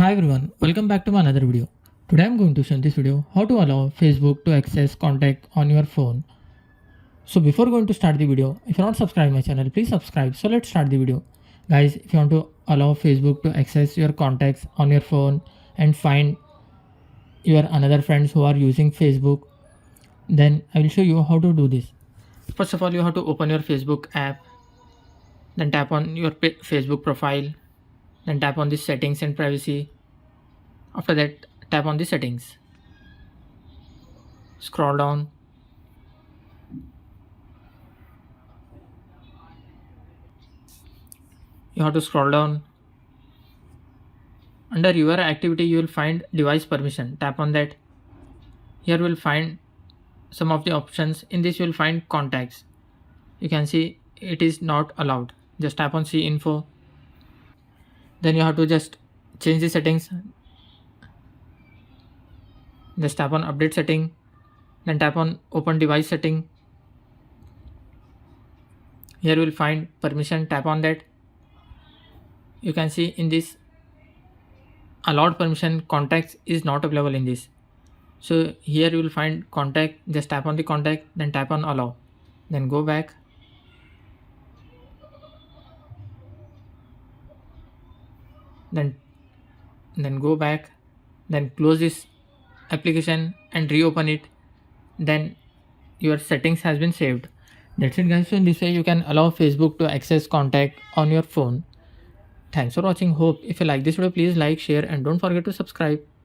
Hi everyone, welcome back to my another video. Today I'm going to show in this video how to allow Facebook to access contact on your phone. So before going to start the video, if you're not subscribed my channel, please subscribe. So let's start the video. Guys, if you want to allow Facebook to access your contacts on your phone and find your another friends who are using Facebook, then I will show you how to do this. First of all, you have to open your Facebook app, then tap on your Facebook profile, then tap on the settings and privacy. After that, tap on the settings. Scroll down. You have to scroll down. Under your activity, you will find device permission. Tap on that. Here you will find some of the options. In this, you will find contacts. You can see it is not allowed. Just tap on see info. Then you have to just change the settings. Just tap on update setting. Then tap on open device setting. Here you will find permission. Tap on that. You can see in this allowed permission contacts is not available in this. So here you will find contact. Just tap on the contact, then tap on allow, then go back, then go back, then close this application and reopen it. Then your settings has been saved. That's it guys. So in this way you can allow Facebook to access contact on your phone. Thanks for watching. Hope if you like this video, please like, share and don't forget to subscribe.